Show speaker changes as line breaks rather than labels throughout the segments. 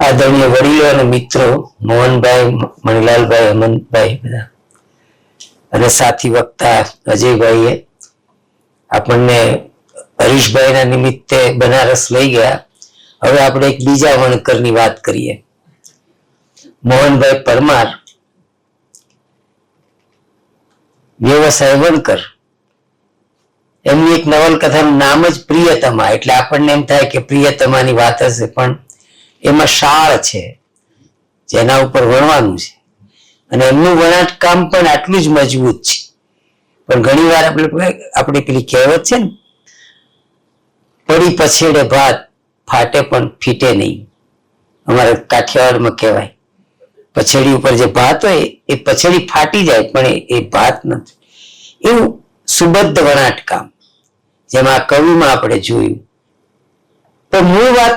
આદરણીય વડીલો અને મિત્રો મોહનભાઈ, મણિલાલભાઈ, હેમંતભાઈ બધા અને સાથી વક્તા અજયભાઈએ આપણને હરીશભાઈના નિમિત્તે બનારસ લઈ ગયા. હવે આપણે એક બીજા વણકરની વાત કરીએ. મોહનભાઈ પરમાર, વ્યવસાય વણકર. એમની એક નવલકથાનું નામ જ પ્રિયતમા, એટલે આપણને એમ થાય કે પ્રિયતમાની વાત હશે, પણ એમાં શાળ છે જેના ઉપર વણવાનું છે અને એમનું વણાટ કામ પણ આટલું જ મજબૂત છે. પણ ઘણી વાર આપણે પેલી કહેવત છે ને, પડી પછેડે ભાત ફાટે પણ ફીટે નહીં, અમારે કાઠિયાવાડમાં કહેવાય. પછેડી ઉપર જે ભાત હોય એ પછેડી ફાટી જાય પણ એ ભાત નથી. એવું સુબદ્ધ વણાટ કામ જેમાં કવિમાં આપણે જોયું. તો મૂળ વાત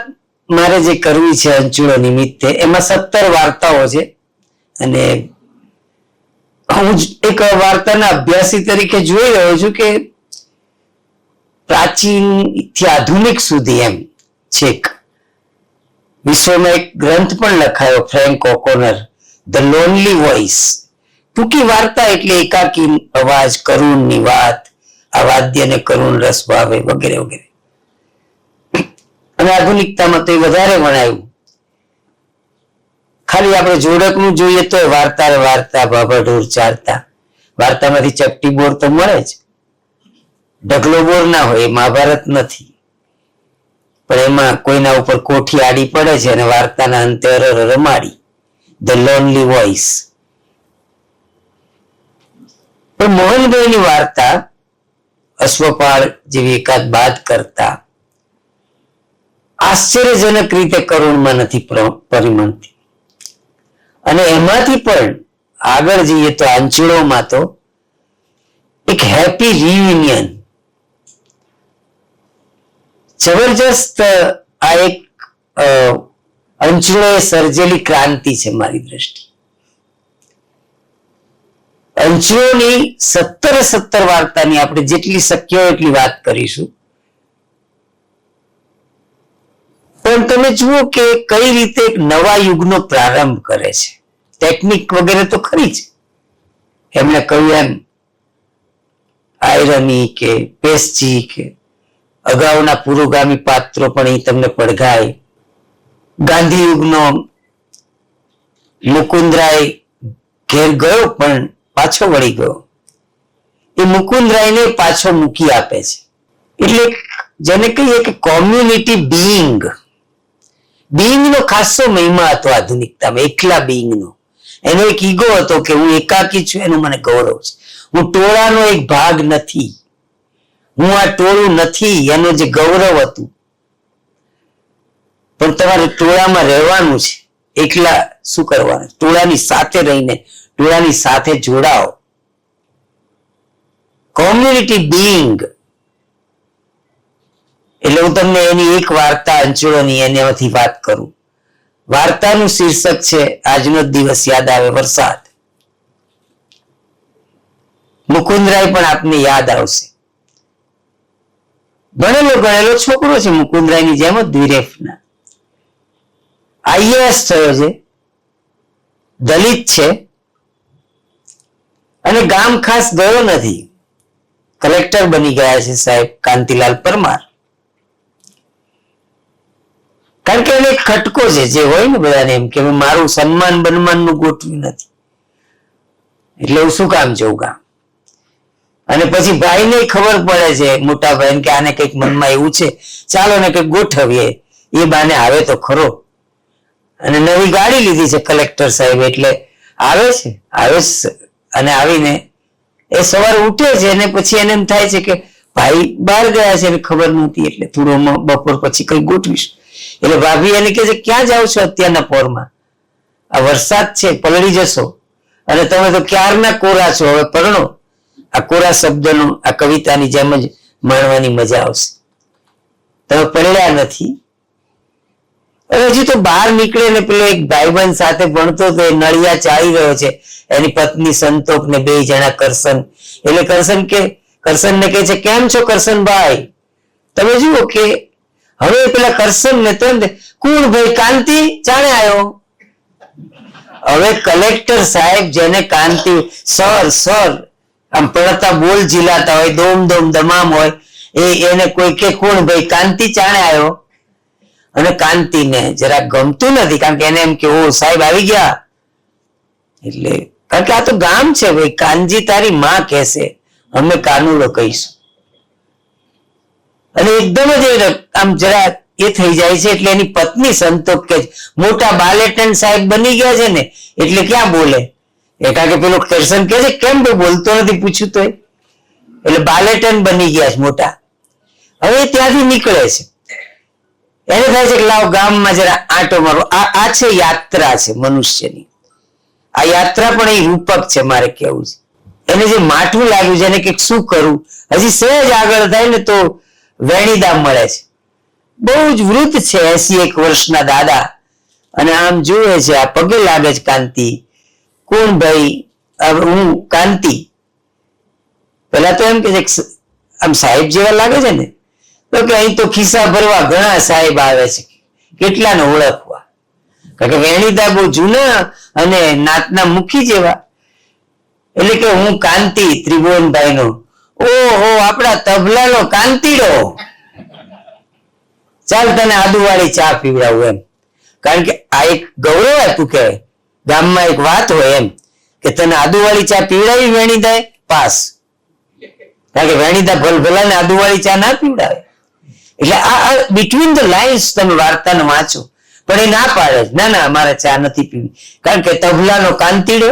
મારે જે કરવી છે અંચુળો નિમિત્તે, એમાં 17 વાર્તાઓ છે અને હું એક વાર્તાના અભ્યાસી તરીકે જોઈ રહ્યો છું કે પ્રાચીન થી આધુનિક સુધી એમ છેક વિશ્વમાં એક ગ્રંથ પણ લખાયો ફ્રેન્ક ઓકોનર, ધ લોનલી વોઇસ. ટૂંકી વાર્તા એટલે એકાકી અવાજ, કરુણની વાત, આ વાદ્યને કરુણ રસ ભાવે વગેરે વગેરે. અને આધુનિકતામાં તો એ વધારે વણાયું. ખાલી આપણે જોડકનું જોઈએ તો વાર્તા વાર્તા ભાભાઢોર ચારતા. વાર્તામાંથી ચપટી બોર તો મળે જ, ઢગલો બોર ના હોય. એ મહાભારત નથી, પણ એમાં કોઈના ઉપર કોઠી આડી પડે છે અને વાર્તાના અંતે રમાડી, ધ લોનલી વોઇસ. પણ મોહનભાઈની વાર્તા અશ્વપાળ જેવી એકાદ બાદ કરતા આશ્ચર્યજનક રીતે કરુણમાં નથી પરિણમતી. અને એમાંથી પણ આગળ જઈએ તો આંચળોમાં તો એક હેપી રિયુનિયન, જબરજસ્ત આ એક અંચળોએ સર્જેલી ક્રાંતિ છે મારી દ્રષ્ટિ. અંચળોની 17 વાર્તાની આપણે જેટલી શક્ય હોય એટલી વાત કરીશું. પણ તમે જુઓ કે કઈ રીતે એક નવા યુગનો પ્રારંભ કરે છે. ટેકનિક વગેરે તો ખરી જ, એમણે કહ્યું એમ આયરની કે પેસ્જી કે અગાઉના પુરોગામી પાત્રો પણ અહીં તમને પડઘાય. ગાંધી યુગનો મુકુંદરાય ઘેર ગયો પણ પાછો વળી ગયો, એ મુકુંદરાયને પાછો મૂકી આપે છે. એટલે જેને કહીએ કે કોમ્યુનિટી બીઈંગ, બીઈંગનો ખાસો મહિમા હતો આધુનિકતામાં. એકલા બીઈંગનો એનો એક ઈગો હતો કે હું એકાકી છું, એનું મને ગૌરવ છે. હું ટોળાનો એક ભાગ નથી, હું આ ટોળું નથી, એનું જે ગૌરવ હતું. પણ તમારે ટોળામાં રહેવાનું છે, એકલા શું કરવાનું? ટોળાની સાથે રહીને ટોળાની સાથે જોડાઓ. Community being. એટલે હું તમને એની એક વાર્તા અંચળોની એનામાંથી વાત કરું. વાર્તાનું શીર્ષક છે આજનો દિવસ યાદ આવે વરસાદ. મુકુંદરાય પણ આપને યાદ આવશે. ભણેલો ગણેલો છોકરો છે મુકુંદરાયની જેમ જ દ્વિરેફના. IAS થયો છે, દલિત છે અને ગામ ખાસ ગયો નથી. કલેક્ટર બની ગયા છે સાહેબ કાંતિલાલ પરમાર. કારણ કે એને એક ખટકો છે જે હોય ને બધાને એમ કે મારું સન્માન બનમાનનું ગોઠવ્યું નથી, એટલે હું શું કામ જઉં ગામ. અને પછી ભાઈને ખબર પડે છે, મોટા ભાઈને, કે આને કંઈક મનમાં એવું છે, ચાલો ને કંઈક ગોઠવીએ. એ બાને આવે તો ખરો. અને નવી ગાડી લીધી છે કલેક્ટર સાહેબ, એટલે આવે છે અને આવીને એ સવારે ઉઠે છે અને પછી એને એમ થાય છે કે ભાઈ બહાર ગયા છે, એને ખબર નહોતી, એટલે થોડો બપોર પછી કઈ ગોઠવીશ. એટલે ભાભી એને કહે છે ક્યાં જાઓ છો અત્યારના પોરમાં? આ વરસાદ છે, પલળી જશો, અને તમે તો ક્યારના કોરા છો, હવે પરણો. આ કોરા શબ્દનું આ કવિતાની જેમ જ માણવાની મજા આવશે. તમે પડ્યા નથી. હજી તો બહાર નીકળે ને પેલો એક ભાઈબંધ સાથે ભણતો તો એ નળિયા ચાલી રહ્યો છે, એની પત્ની સંતોષ ને 2 જણા કરશન. એટલે કરશનને કહે છે કેમ છો કરશનભાઈ? તમે જુઓ કે હવે પેલા કરશન ને તો કોણ ભાઈ કાંતિ જાણે આવ્યો. હવે કલેક્ટર સાહેબ જેને કાંતિ સર સર આમ પડતા બોલ ઝીલાતા હોય, દોમ દોમ દમામ હોય, એને કોઈ કે કોણ ભાઈ કાંતિ ચાણે આવ્યો. અને કાંતિને જરા ગમતું નથી, કારણ કે એને એમ કે ઓ સાહેબ આવી ગયા. એટલે કારણ કે આ તો ગામ છે ભાઈ, કાનજી તારી માં કહેશે, અમે કાનુડો કહીશું. અને એકદમ જ આમ જરા એ થઈ જાય છે. એટલે એની પત્ની સંતોષ કે મોટા બાલેટન સાહેબ બની ગયા છે ને, એટલે ક્યાં બોલે. કારણ કે પેલો કરશન કે છે કેમ બોલતો નથી, પૂછ્યું તો. એટલે બાલેટન બની ગયા છે મોટા. હવે ત્યાંથી નીકળે છે, એને થાય છે કે લાવ ગામમાં જરા આંટો મારો. આ છે યાત્રા છે મનુષ્યની. આ યાત્રા પણ એ રૂપક છે મારે કેવું છે. એને જે માઠું લાગ્યું છે, એને કે શું કરું, હજી સહેજ આગળ થાય ને તો વેણીદા મળે છે. બહુ જ વૃદ્ધ છે, 81 વર્ષના દાદા. અને આમ જુએ છે, આ પગે લાગે છે કાંતિ. કોણ ભાઈ? હું કાંતિ. પેલા તો એમ કે આમ સાહેબ જેવા લાગે છે ને, તો કે અહીં તો ખિસ્સા ભરવા ઘણા સાહેબ આવે છે, કેટલાને ઓળખવા. કારણ કે વેણીદા બહુ જૂના અને નાતના મુખી જેવા. એટલે કે હું કાંતિ ત્રિભુવનભાઈ નો. ઓહો, આપણા તબલાનો કાંતિડો, ચાલ તને આદુવાળી ચા પીવડાવું એમ. કારણ કે આ એક ગૌરવ હતું કે ગામમાં એક વાત હોય એમ કે તને આદુવાળી ચા પીવડાવી વેણીદાએ, પાસ. કારણ કે વેણીદા ભલભલાને આદુવાળી ચા ના પીવડાવે. એટલે આ બિટવીન ધ લાઇન્સ તમે વાર્તાને વાંચો, પણ એ ના પાડે, ના ના મારે ચા નથી પીવી, કારણ કે તબલાનો કાંતિડો.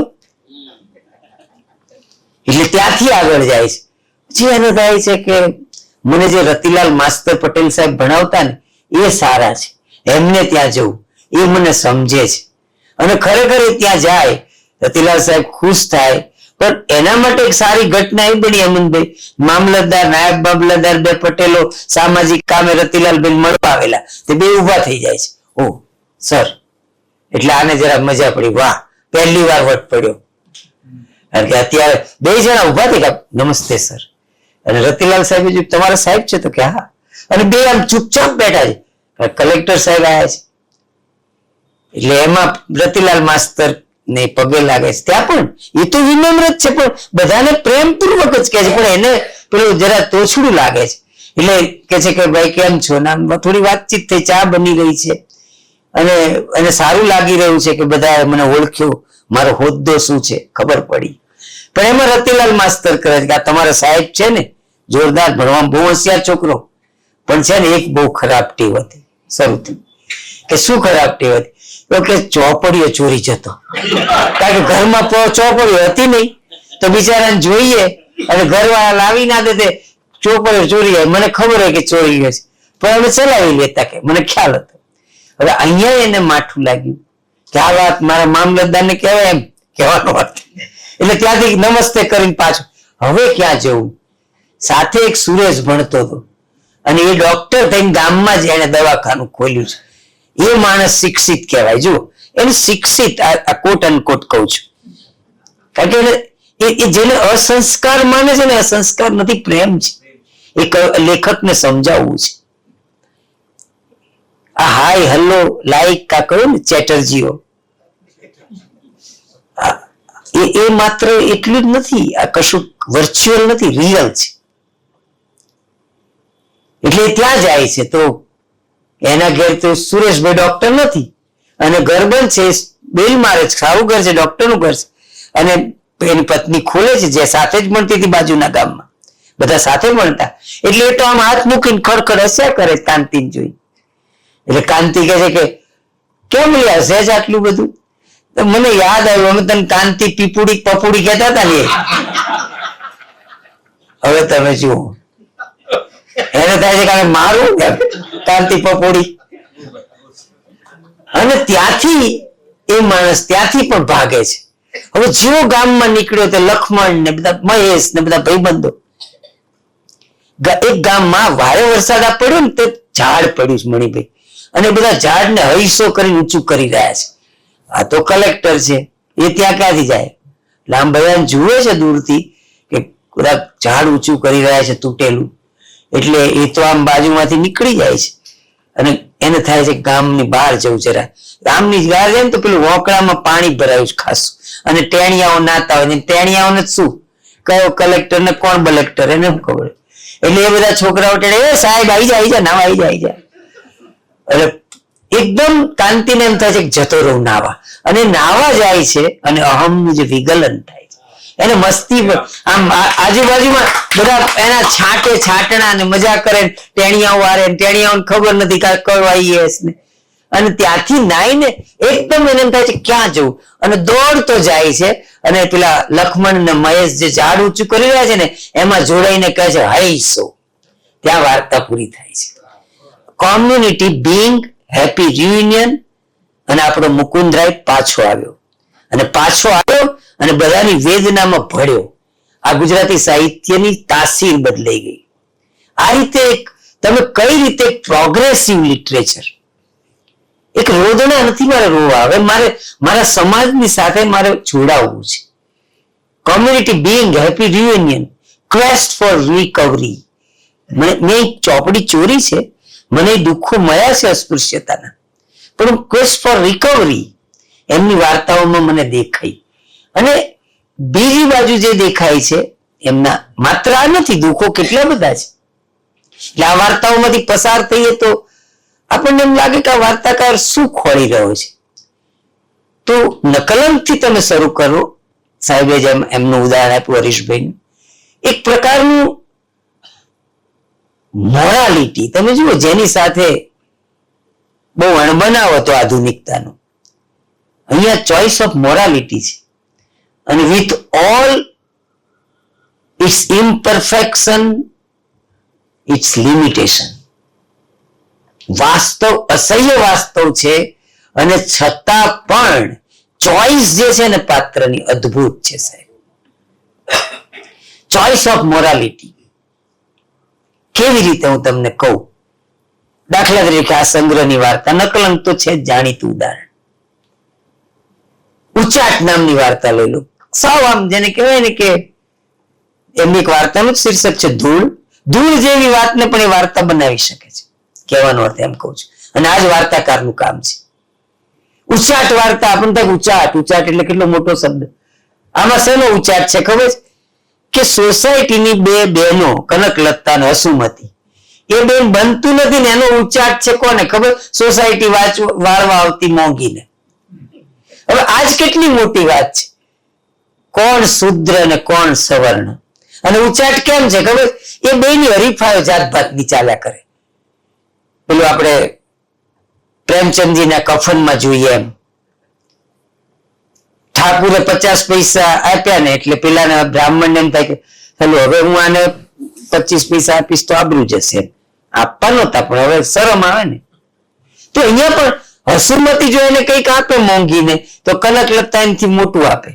એટલે ત્યાંથી આગળ જાય છે. પછી એને થાય છે કે મને જે રતિલાલ માસ્તર પટેલ સાહેબ ભણાવતા ને એ સારા છે, એમને ત્યાં જવું, એ મને સમજે છે. અને ખરેખર એ ત્યાં જાય, રતિલાલ સાહેબ ખુશ થાય. પણ એના માટે એક સારી ઘટના એ બની હેમંતભાઈ, મામલતદાર નાયબ મામલતદાર બે પટેલો સામાજિક કામે રતિલાલભાઈ મળવા આવેલા, તે બે ઉભા થઈ જાય છે. ઓ સર, એટલે આને જરા મજા પડી, વાહ પહેલી વાર વટ પડ્યો. કારણ કે અત્યારે બે જણા ઉભા થઈ ગયા, નમસ્તે સર. અને રતિલાલ સાહેબ તમારા સાહેબ છે તો કે હા. અને બે આમ ચૂપચાપ બેઠા છે, કલેક્ટર સાહેબ આવ્યા છે. એટલે એમાં રતિલાલ માસ્તર ને પગે લાગે છે. ત્યાં પણ એ તો વિનમ્ર જ છે, પણ બધાને પ્રેમપૂર્વક જ કહે છે, પણ એને પેલું જરા તોછડું લાગે છે. એટલે કે છે કે ભાઈ કેમ છો, નામ થોડી વાતચીત થઈ, ચા બની ગઈ છે અને એને સારું લાગી રહ્યું છે કે બધા મને ઓળખ્યું, મારો હોદ્દો શું છે ખબર પડી. પણ એમાં રતિલાલ માસ્તર કરે છે કે આ તમારા સાહેબ છે ને જોરદાર, ભણવામાં બહુ હોશિયાર છોકરો, પણ છે ને એક બહુ ખરાબ ટેવ હતી. શરૂ કે શું ખરાબ ટેવ હતી? તો કે ચોપડીઓ ચોરી જતો. કારણ કે ઘરમાં ચોપડીઓ હતી નહીં, તો બિચારાને જોઈએ અને ઘરવાળા લાવી ના દે, ચોપડીઓ ચોરી જાય. મને ખબર હોય કે ચોરી ગયો છે, પણ અમે ચલાવી લેતા, કે મને ખ્યાલ હતો. હવે અહીંયા એને માઠું લાગ્યું કે આ વાત મારા મામલતદારને કહેવાય, એમ કહેવાનો વાત. એટલે ત્યાંથી નમસ્તે કરીને પાછું. હવે ક્યાં જવું? સાથે એક સુરેશ ભણતો હતો અને એ ડોક્ટર થઈને ગામમાં જ એને દવાખાનું ખોલ્યું છે. એ માણસ શિક્ષિત કહેવાય. જુઓ, એને શિક્ષિત, આ કોટ અનકોટ કહું છું. કારણ કે એ જેને અસંસ્કાર માને છે ને, અસંસ્કાર નથી, પ્રેમ છે. એક લેખકને સમજાવવું છે. આ હાય હલ્લો લાઈક કા કહ્યું ને ચેટર્જીઓ, એ માત્ર એટલું જ નથી, આ કશું વર્ચ્યુઅલ નથી, રિયલ છે. એટલે ત્યાં જાય છે. તો એના ઘેર તો સુરેશભાઈ ડોક્ટર નથી અને ઘર બંધ છે, બેલ મારે છે, સારું ઘર છે, ડોક્ટરનું ઘર છે. અને એની પત્ની ખોલે છે, જે સાથે જ ભણતી હતી બાજુના ગામમાં, બધા સાથે ભણતા. એટલે એ તો આમ હાથ મૂકીને ખડખડ હસ્યા કરે કાંતિને જોઈ. એટલે કાંતિ કહે છે કે કેમ યાર સહેજ આટલું બધું? તો મને યાદ આવ્યું, અમે તને કાંતિ પીપુડી પપુડી કહેતા હતા ને. હવે તમે જુઓ, એને થાય છે કે મારું કાંતિ પપોડી. અને ત્યાંથી એ માણસ ત્યાંથી પણ ભાગે છે. હવે જેવો ગામમાં નીકળ્યો તે લક્ષ્મણ ને બધા, મહેશ ને બધા ભાઈબંધો. એક ગામમાં ભારે વરસાદ પડ્યો ને, તે ઝાડ પડ્યું છે મણિભાઈ, અને બધા ઝાડને હૈસો કરીને ઊંચું કરી રહ્યા છે. આ તો કલેક્ટર છે, એ ત્યાં ક્યાંથી જાય? લાંબ ભયાન જુએ છે દૂરથી કે બધા ઝાડ ઊંચું કરી રહ્યા છે તૂટેલું. એટલે એ તો આમ બાજુમાંથી નીકળી જાય છે અને એને થાય છે ગામની બહાર જવું જરા. ગામની બહાર જાય ને તો પેલું વોકળામાં પાણી ભરાયું ખાસું અને ટેણિયાઓ નાતા હોય ને ટેણિયાઓને શું કયો કલેક્ટર ને કોણ બલેક્ટર એને શું ખબર. એટલે એ બધા છોકરાઓ ટેણે સાહેબ આવી જા નાવા આવી જા. એટલે એકદમ કાંતિને એમ થાય છે કે જતો રહું નાવા, અને નાવા જાય છે અને અહમનું જે વિગલન થાય છે એને મસ્તી આમ આજુબાજુમાં બધા એના છાંટણા ને મજા કરે, ટેણિયાઓ વારે, ટેણિયાઓને ખબર નથી કઈ ને, અને ત્યાંથી નાઈને એકદમ એને એમ થાય છે ક્યાં જવું, અને દોડતો જાય છે અને પેલા લક્ષ્મણ ને મહેશ જે ઝાડ ઊંચું કરી રહ્યા છે ને એમાં જોડાઈને કહે છે હૈસો. ત્યાં વાર્તા પૂરી થાય છે. Community being happy reunion. અને આપણો મુકુંદરાય પાછો આવ્યો અને બધાની વેદનામાં ભળ્યો. આ ગુજરાતી સાહિત્યની તાસીર બદલાઈ ગઈ. આ રીતે તમે કઈ રીતે પ્રોગ્રેસિવ લિટરેચર, એક રોદના નથી મારે રોવા, હવે મારે મારા સમાજની સાથે મારે જોડાવવું છે. Community being happy reunion, quest for recovery. મેં ચોપડી ચોરી છે, મને દુઃખો મળ્યા છે અસ્પૃશ્યતાના, પણ ક્વેસ્ટ ફોર રિકવરી એમની વાર્તાઓમાં મને દેખાઈ. અને બીજી બાજુ જે દેખાય છે એમના માત્ર આ નથી, દુઃખો કેટલા બધા છે. એટલે આ વાર્તાઓમાંથી પસાર થઈએ તો આપણને એમ લાગે કે આ વાર્તાકાર શું ખોળી રહ્યો છે. તો નકલંકથી તમે શરૂ કરો. સાહેબે જેમ એમનું ઉદાહરણ આપ્યું હરીશભાઈનું, એક પ્રકારનું મોરાલિટી તમે જુઓ જેની સાથે બહુ અણબનાવ હતો આધુનિકતાનો. અહીંયા ચોઇસ ઓફ મોરાલિટી છે, અને with all its imperfection, its limitation. વાસ્તવ અસહ્ય વાસ્તવ છે, અને છતાં પણ ચોઇસ જે છે ને પાત્રની અદ્ભુત છે સાહેબ. ચોઇસ ઓફ મોરાલિટી કેવી રીતે હું તમને કહું. દાખલા તરીકે આ સંગ્રહની વાર્તા, નકલંક તો છે જ જાણીતું ઉદાહરણ. ઉચાટ નામની વાર્તા લઈ લો. સાવ આમ જેને કહેવાય ને કે એમની એક વાર્તાનું શીર્ષક છે ધૂળ. ધૂળ જેવી વાતને પણ એ વાર્તા બનાવી શકે છે, કહેવાનો અર્થ એમ કહું છું. અને આ જ વાર્તાકારનું કામ છે. ઉચાટ વાર્તા આપણને થાય ઉચાટ એટલે કેટલો મોટો શબ્દ. આમાં શેનો ઉચાટ છે ખબર કે સોસાયટીની બે બહેનો કનકલતા અને હસુમતી, એ બેન બનતું નથી ને એનો ઉચાટ છે કોને ખબર? સોસાયટી વાળવા આવતી મોંઘીને. હવે આજ કેટલી મોટી વાત છે, કોણ શુદ્ર ને કોણ સવર્ણ. અને ઉચાટ કેમ છે ખબર? એ બેની હરીફાઈઓ જાતભાતની ચાલ્યા કરે. પેલું આપણે પ્રેમચંદજીના કફનમાં જોઈએ એમ, ઠાકુરે 50 પૈસા આપ્યા ને એટલે પેલા બ્રાહ્મણ ને એમ થાય કે ચાલો હવે હું આને 25 પૈસા આપીશ તો આબરૂ જશે. આપવા નહોતા પણ હવે શરમ આવે ને. તો અહીંયા પણ હસુમતી જો એને કંઈક આપે મોંઘીને તો કનકલતા એનાથી મોટું આપે,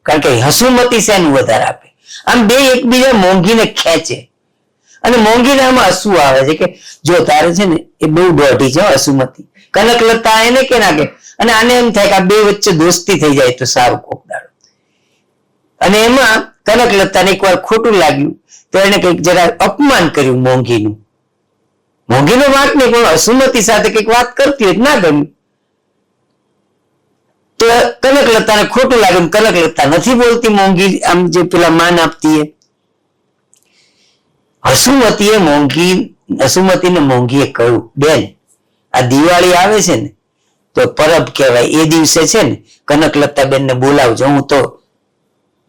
કારણ કે હસુમતી શેનું વધારે આપે. આમ બે એકબીજા મોંઘીને ખેંચે, અને મોંઘીને આમાં હસવું આવે છે કે જો તારે છે ને એ બહુ દોઢી છે હસુમતી. કનકલતા એને કે ના કે, અને આને એમ થાય કે આ બે વચ્ચે દોસ્તી થઈ જાય તો સારું કોક દાડો. અને એમાં કનકલતાને એકવાર ખોટું લાગ્યું તો એને કંઈક જરા અપમાન કર્યું મોંઘીનું. મોંઘીનો વાત નહીં પણ હસુમતી સાથે કંઈક વાત કરતી હોય ના ગમ્યું તો કનકલતાને ખોટું લાગ્યું. કનકલતા નથી બોલતી, મોંઘી આમ જે પેલા માન આપતી હસુમતીને મોંઘીએ કહ્યું, બેન આ દિવાળી આવે છે ને તો પરબ કહેવાય, એ દિવસે છે ને કનકલતા બેન ને બોલાવજો, હું તો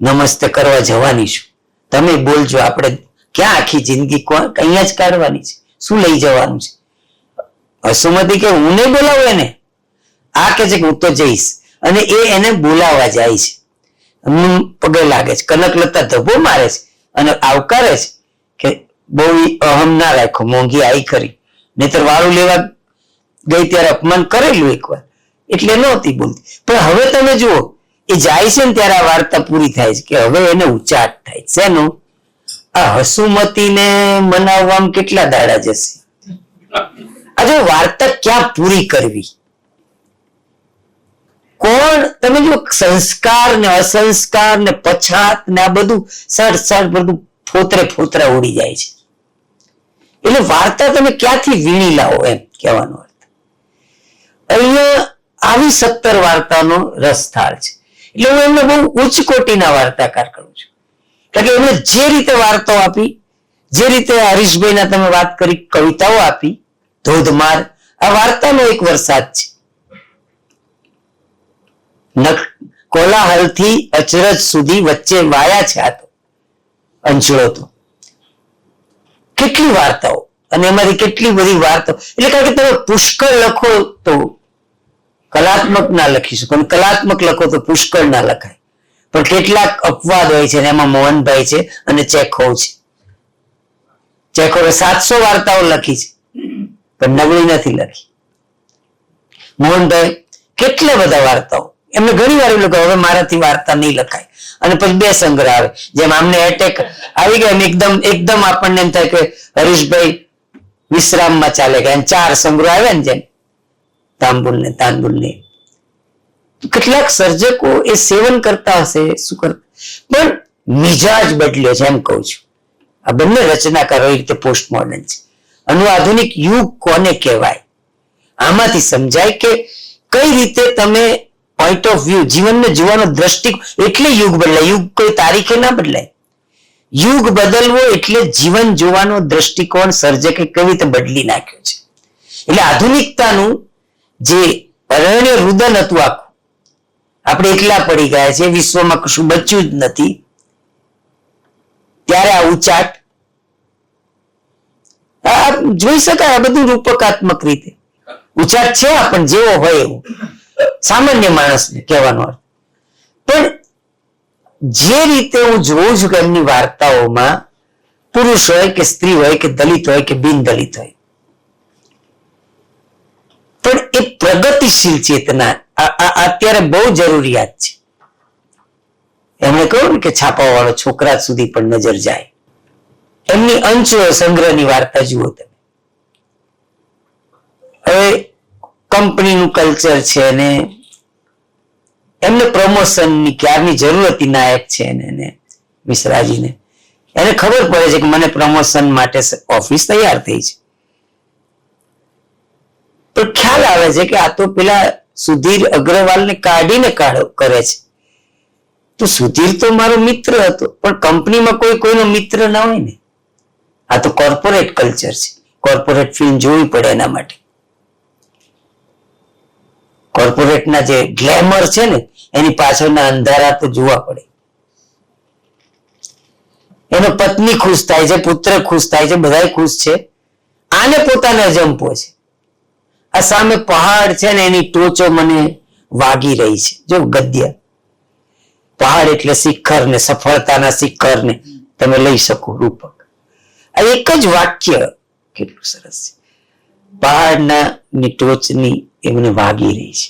નમસ્તે કરવા જવાની છું, તમે બોલજો, આપણે ક્યાં આખી જિંદગી અહીંયા જ કાઢવાની છે, શું લઈ જવાનું છે? હસુમતી કે હું નહીં બોલાવું એને, આ કે છે કે હું તો જઈશ. અને એ એને બોલાવવા જાય છે, પગે લાગે છે. કનકલતા ધબ્બો મારે છે અને આવકારે છે કે બહુ અહમ ના રાખો, મોંઘી આવી ખરી, નહીતર વાળું લેવા ગઈ ત્યારે અપમાન કરેલું એકવાર એટલે નહોતી બોલતી. પણ હવે તમે જુઓ એ જાય છે ને ત્યારે આ વાર્તા પૂરી થાય છે કે હવે એને ઉચાટ થાય છે. શેનું? આ હસુમતીને મનાવવામાં કેટલા દાડા જશે? આ જો વાર્તા ક્યાં પૂરી કરવી? કોણ? તમે જો સંસ્કાર ને અસંસ્કાર ને પછાત ને આ બધું સડ બધું ફોતરે ઉડી જાય છે. એટલે વાર્તા તમે ક્યાંથી વીણી લાવો એમ કહેવાનો અર્થ. અહીંયા આવી 17 વાર્તાનો રસથાળ છે. એટલે હું એમને બહુ ઉચ્ચ કોટીના વાર્તાકાર કરું છું. કારણ કે એમણે જે રીતે વાર્તાઓ આપી, જે રીતે હરીશભાઈના તમે વાત કરી કવિતાઓ આપી, ધોધમાર, આ વાર્તાનો એક વરસાદ છે. કોલાહલથી અચરજ સુધી વચ્ચે વાયા છે આ તો અંચળો તો. કેટલી વાર્તાઓ અને એમાંથી કેટલી બધી વાર્તાઓ. એટલે કારણ કે તમે પુષ્કળ લખો તો કલાત્મક ના લખી શકો, કલાત્મક લખો તો પુષ્કળ ના લખાય. પણ કેટલાક અપવાદ હોય છે, એમાં મોહનભાઈ છે અને ચેખોવ છે. ચેખોવે 700 વાર્તાઓ લખી છે, પણ નબળી નથી લખી. મોહનભાઈ કેટલા બધા વાર્તાઓ, એમને ઘણી વાર એવું લખ્યું હવે મારાથી વાર્તા નહીં લખાય, અને પછી 2 સંગ્રહ આવે. જેમ આમને એટેક આવી ગયા એકદમ આપણને એમ થાય કે હરીશભાઈ વિશ્રામમાં ચાલે ગયા, 4 સંગ્રહ આવ્યા ને, જેમ તાંબુલ ને. કેટલાક સર્જકો એ સેવન કરતા હશે, શું કરતા, પણ મિજાજ બદલ્યો છે એમ કહું છું. આ બંને રચનાકારો એ રીતે પોસ્ટ મોડર્ન છે. અને આધુનિક યુગ કોને કહેવાય, આમાંથી સમજાય કે કઈ રીતે તમે પોઈન્ટ ઓફ વ્યૂ, જીવનને જોવાનો દ્રષ્ટિકોણ. એટલે યુગ બદલાય, યુગ કોઈ તારીખે ના બદલાય. યુગ બદલવો એટલે જીવન જોવાનો દ્રષ્ટિકોણ સર્જકે કેવી રીતે બદલી નાખ્યો છે. એટલે આધુનિકતાનું જે અરણ્ય રુદન હતું આખું, આપણે એકલા પડી ગયા છે, વિશ્વમાં કશું બચ્યું જ નથી, ત્યારે આ ઉચાટ જોઈ શકાય. આ બધું રૂપકાત્મક રીતે ઉચાટ છે, પણ જેવો હોય એવું સામાન્ય માણસને કહેવાનો અર્થ. પણ જે રીતે હું જોઉં છું કે એમની વાર્તાઓમાં પુરુષ હોય કે સ્ત્રી હોય કે દલિત હોય કે બિન દલિત હોય, પણ એ પ્રગતિશીલ ચેતના અત્યારે બહુ જરૂરિયાત છે. એમણે કહ્યું ને કે છાપા વાળો છોકરા સુધી પણ નજર જાય. એમની અંચો સંગ્રહની વાર્તા જુઓ તમે. હવે કંપનીનું કલ્ચર છે ને એમને પ્રમોશનની ક્યારની જરૂર હતી, નાયક છે ને મિશ્રાજીને એને ખબર પડે છે કે મને પ્રમોશન માટે ઓફિસ તૈયાર થઈ છે. તો ખ્યાલ આવે છે કે આ તો પેલા સુધીર અગ્રવાલને કાઢીને કરે છે. તો સુધીર તો મારો મિત્ર હતો, પણ કંપનીમાં કોઈનો મિત્ર ના હોય ને. આ તો કોર્પોરેટ કલ્ચર છે, કોર્પોરેટ ફિલ્મ જોવી પડે એના માટે. કોર્પોરેટના જે ગ્લેમર છે ને એની પાછળના અંધારા તો જોવા પડે. એનો પત્ની ખુશ થાય છે, પુત્ર ખુશ થાય છે, બધા ખુશ છે. આને પોતાને અજંપો છે. આ સામે પહાડ છે ને એની ટોચો મને વાગી રહી છે. જો ગદ્ય, પહાડ એટલે શિખર ને, સફળતાના શિખર ને તમે લઈ શકો રૂપક. આ એક જ વાક્ય કેટલું સરસ છે. પહાડના ની ટોચની એ મને વાગી રહી છે.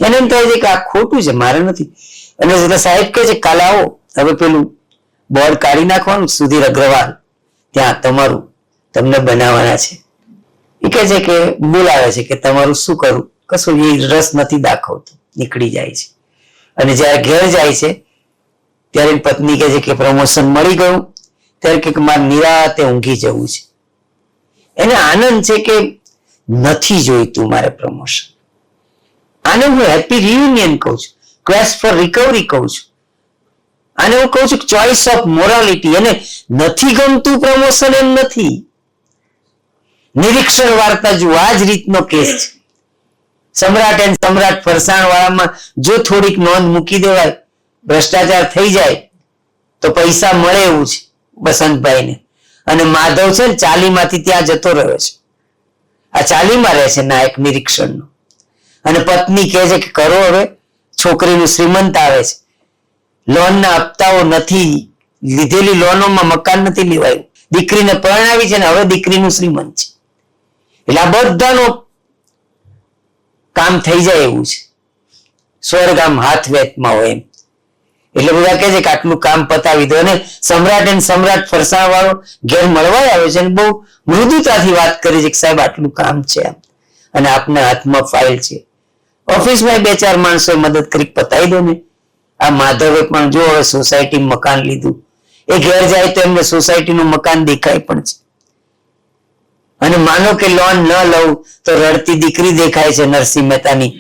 એને એમ થાય છે કે આ ખોટું છે, મારે નથી. અને સાહેબ કહે છે કાલે આવો, હવે પેલું બોર્ડ કાઢી નાખવાનું, સુધીર અગ્રવાલ ત્યાં તમારું તમને બનાવવાના છે. એ કહે છે કે બોલાવે છે કે તમારું શું કરું, કશું એ રસ નથી દાખવતો, નીકળી જાય છે. અને જયારે ઘેર જાય છે ત્યારે પત્ની કહે છે કે પ્રમોશન મળી ગયું. ત્યારે કે મારે નિરાતે ઊંઘી જવું છે. એને આનંદ છે કે નથી જોઈતું મારે પ્રમોશન. આને હું હેપી રિયુનિયન કહું છું, ક્વેસ્ટ ફોર રિકવરી કહું છું. આને હું કહું છું ચોઇસ ઓફ મોરાલિટી. એને નથી ગમતું પ્રમોશન એમ નથી. નિરીક્ષણ વાર્તા જુઓ, આ જ રીતનો કેસ છે. સમ્રાટ એન્ડ સમ્રાટ ફરસાણ વાળામાં જો થોડીક નોંધ મૂકી દેવાય, ભ્રષ્ટાચાર થઈ જાય તો પૈસા મળે એવું છે બસંતભાઈને. અને માધવ છે ને ચાલીમાંથી ત્યાં જતો રહ્યો છે. આ ચાલીમાં રહે છે નાયક નિરીક્ષણનો. અને પત્ની કહે છે કે કરો હવે, છોકરીનું શ્રીમંત આવે છે, લોનના હપ્તાઓ નથી, લીધેલી લોનોમાં મકાન નથી લેવાયું, દીકરીને પરણાવી છે ને હવે દીકરીનું શ્રીમંત છે. એટલે આ બધાનો કામ થઈ જાય એવું છે. સ્વર્ગ આમ હાથ વેતમાં હોય એમ. એટલે બધા કહે છે કે આટલું કામ પતાવી દો. અને સમ્રાટ એન્ડ સમ્રાટ ફરસાણ વાળો ઘેર મળવા આવે છે અને બહુ મૃદુતાથી વાત કરે છે કે સાહેબ આટલું કામ છે અને આપના હાથમાં ફાઇલ છે, ઓફિસમાં 2-4 માણસો મદદ કરી પતાવી દો ને. આ માધવે પણ જો હવે સોસાયટી મકાન લીધું, એ ઘેર જાય તો એમને સોસાયટીનું મકાન દેખાય પણ છે. અને માનો કે લોન ન લઉં તો રડતી દીકરી દેખાય છે નરસિંહ મહેતાની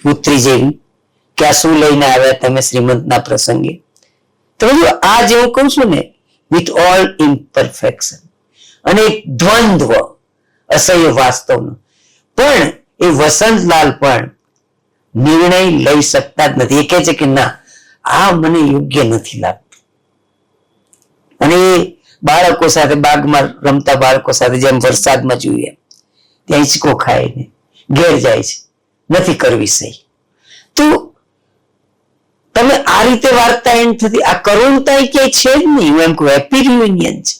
પુત્રી જેવી કે આ શું લઈને આવ્યા તમે શ્રીમંતના પ્રસંગે. તો આ જે હું કહું છું ને, વિથ ઓલ ઇમ્પરફેક્શન અને એક દ્વંદ્વ અસહ્ય વાસ્તવનો, પણ એ વસંતલાલ પણ નિર્ણય લઈ શકતા જ નથી. એ કહે છે કે ના, આ મને યોગ્ય નથી લાગતું. અને એ બાળકો સાથે, બાગમાં રમતા બાળકો સાથે જેમ વરસાદમાં જોઈએ ત્યાં હિંચકો ખાઈને ઘેર જાય છે, નથી કરવી સહી. તો તમે આ રીતે વાર્તા એન્ડ થતી, આ કરુણતા ક્યાંય છે જ નહીં. હું એમ કહું હેપી રિયુનિયન છે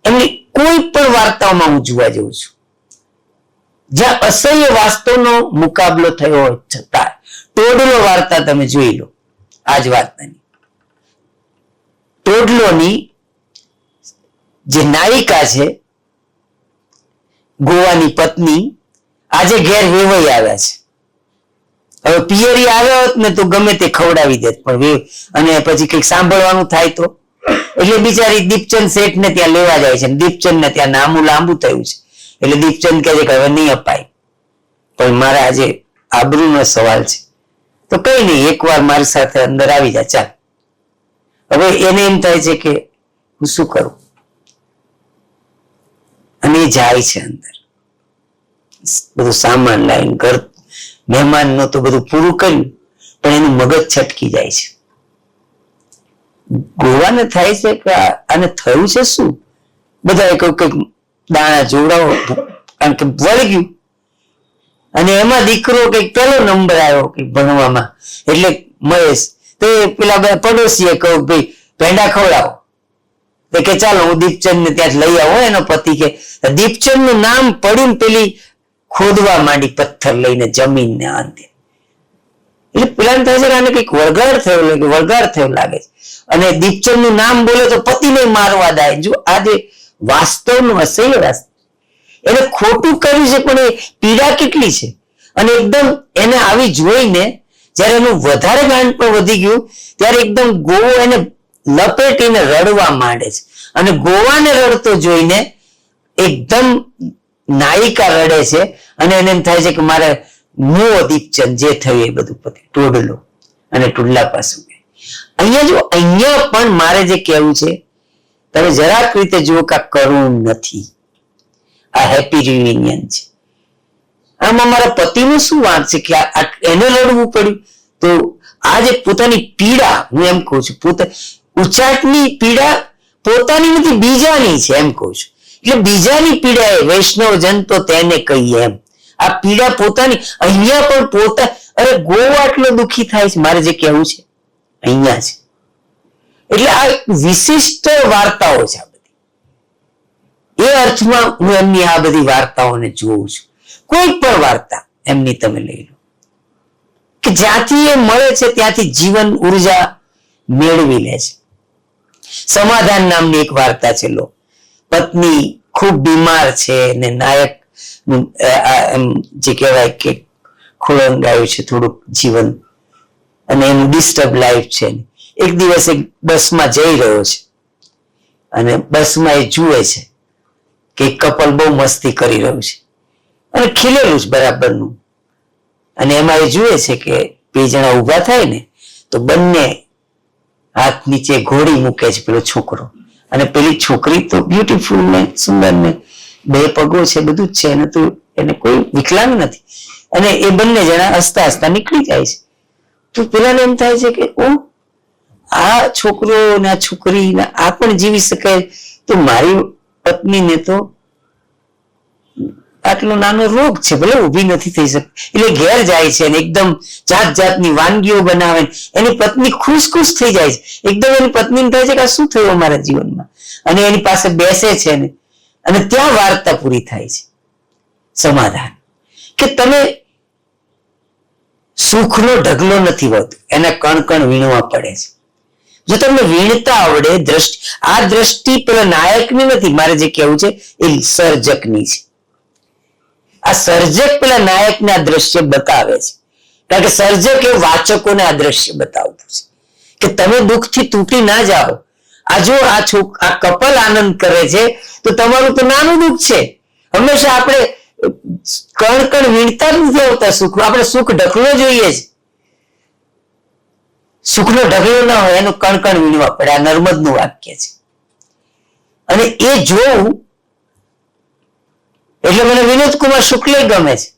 એમની કોઈ પણ વાર્તાઓમાં. હું જોવા જઉં છું જ્યાં અસહ્ય વાસ્તવનો મુકાબલો થયો હોય છતાં ટોડલો વાર્તા તમે જોઈ લો. આજ વાર્તાની ટોડલોની જે નાયિકા છે, ગોવાની પત્ની, આજે ઘેર વેવાઈ આવ્યા છે. હવે પિયરી આવ્યા હોત ને તો ગમે તે ખવડાવી દેત, પણ અને પછી કઈક સાંભળવાનું થાય તો, એટલે બિચારી દીપચંદ શેઠ ને ત્યાં લેવા જાય છે. દીપચંદ ને ત્યાં નામું લાંબુ થયું છે એટલે દીપચંદ કહે છે કે હવે નહીં અપાય, પણ મારા આજે આબરૂનો સવાલ છે તો કઈ નહીં, એકવાર મારી સાથે અંદર આવી જા, ચાલ. હવે એને એમ થાય છે કે હું શું કરું, અને એ જાય છે અંદર. બધું સામાન લાવીને ઘર મહેમાન નું તો બધું પૂરું કર્યું, પણ એનું મગજ છટકી જાય છે. ગોવાને થાય છે કે આને થયું છે શું. બધા કહ્યું કે દાણા જોડાવો, કારણ કે વળગ્યું. અને એમાં દીકરો કઈક પેલો નંબર આવ્યો કઈક ભણવામાં, એટલે મહેશ તો પેલા બધા પડોશીએ કહ્યું ભાઈ પેંડા ખવડાવો. તો કે ચાલો હું દીપચંદ ને ત્યાં લઈ આવો. એનો પતિ કે દીપચંદ નું નામ પડ્યું, પેલી ખોદવા માંડી પથ્થર લઈને જમીન ને અંતે. એટલે પેલા થાય છે આને કઈક વળગાડ થયો લાગે છે. અને દીપચંદ નું નામ બોલે તો પતિને મારવા દાય. જો આજે વાસ્તવનું અસહ્ય વાસ્તવ, એને ખોટું કર્યું છે પણ એ પીડા કેટલી છે. અને એકદમ એને આવી જોઈને જયારે એનું વધારે ગાંઠ પણ વધી ગયું ત્યારે એકદમ ગોવો એને લપેટીને રડવા માંડે છે. અને ગોવાને રડતો જોઈને એકદમ નાયિકા રડે છે અને એને એમ થાય છે કે મારે મુઓ દીપચંદ, જે થયું એ બધું પતિ. ટોડલો અને ટુડલા પાછું. અહીંયા પણ મારે જે કહેવું છે, તમે જરાક રીતે જુઓ કે આ કરુણ નથી, આ હેપી રિયુનિયન છે. આમાં મારા પતિનું શું વાંક છે કે એને લડવું પડ્યું. તો આ જે પોતાની પીડા, હું એમ કહું છું, ઉચાટની પીડા પોતાની નથી, બીજાની છે એમ કહું છું. એટલે બીજાની પીડા એ વૈષ્ણવજન તો તેને કહીએ એમ. આ પીડા પોતાની. અહીંયા પણ અરે ગોવા આટલો દુઃખી થાય છે, મારે જે કહેવું છે અહીંયા છે. એટલે આ વિશિષ્ટ વાર્તાઓ છે આ બધી. એ અર્થમાં હું એમની આ બધી વાર્તાઓને જોઉં છું. કોઈ પણ વાર્તા એમની તમે લઈ લો કે જ્યાંથી એ મળે છે ત્યાંથી જીવન ઉર્જા મેળવી લે છે. સમાધાન નામની એક વાર્તા છે. લો, પત્ની ખૂબ બીમાર છે ને નાયક જે કહેવાય કે ખોળંગાયું છે થોડુંક જીવન, અને એનું ડિસ્ટર્બ લાઈફ છે. એક દિવસ એક બસમાં જઈ રહ્યો છે અને બસમાં એ જુએ છે કે કપલ બહુ મસ્તી કરી રહ્યું છે અને ખીલેલું છે બરાબરનું. અને એમાં એ જુએ છે કે બે જણા ઉભા થાય ને તો બંને હાથ નીચે ઘોડી મૂકે છે પેલો છોકરો, અને પેલી છોકરી તો બ્યુટીફુલ ને સુંદર ને બે પગો છે, બધું જ છે, એને તો એને કોઈ વિકલાંગ નથી. અને એ બંને જણા હસતા હસતા નીકળી જાય છે. તો પેલાને એમ થાય છે કે આ છોકરો ને આ છોકરી આ પણ જીવી શકે, તો મારી પત્નીને તો આટલો નાનો રોગ છે, ભલે ઊભી નથી થઈ શકતી. એટલે ઘેર જાય છે અને એકદમ જાત જાતની વાનગીઓ બનાવે. એની પત્ની ખુશ થઈ જાય છે. એકદમ એની પત્નીને થાય છે કે આ શું થયું અમારા જીવનમાં, અને એની પાસે બેસે છે ને, અને ત્યાં વાર્તા પૂરી થાય છે. સમાધાન કે તમે સુખનો ઢગલો નથી હોતો, એના કણ કણ વીણવા પડે છે. જો તમને વીણતા આવડે, આ દ્રષ્ટિ પેલા નાયકની નથી, મારે જે કહેવું છે એ સર્જકની છે. આ સર્જક પેલા નાયકને આ દ્રશ્ય બતાવે છે, કારણ કે સર્જક એ વાચકોને આ દ્રશ્ય બતાવતું છે કે તમે દુઃખથી તૂટી ના જાઓ. આ જો આ કપલ આનંદ કરે છે તો તમારું તો નાનું દુઃખ છે, હંમેશા આપણે કણ કણ વીણતા જ નથી આવતા સુખ. આપણે સુખ ઢકલો જોઈએ છે. સુખનો ઢગલો ના હોય એનું કણ કણ વીણવા પડે. આ નર્મદનું વાક્ય છે. અને એ જોવું એટલે મને વિનોદ કુમાર શુક્લે ગમે છે,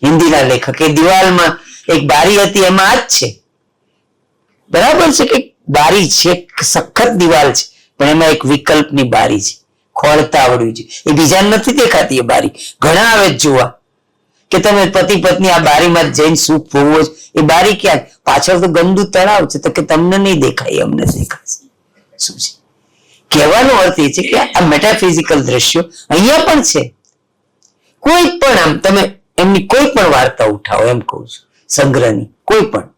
હિન્દીના લેખક. એ દિવાલમાં એક બારી હતી, એમાં આ જ છે. બરાબર છે કે બારી છે, સખત દિવાલ છે, પણ એમાં એક વિકલ્પની બારી છે. ખોળતા આવડ્યું છે. એ બીજા નથી દેખાતી એ બારી. ઘણા આવે જોવા કે તમે પતિ પત્ની આ બારીમાં જઈને સુખ ભોગવો છો. એ બારી ક્યાં? પાછળ તો ગંદુ તળાવ છે. તો કે તમને નહીં દેખાય, અમને દેખાશે. શું છે કહેવાનો અર્થ? એ છે કે આ મેટાફિઝિકલ દ્રશ્યો અહીંયા પણ છે. કોઈ પણ આમ તમે એમની કોઈ પણ વાર્તા ઉઠાવો, એમ કહું છું, સંગ્રહની કોઈ પણ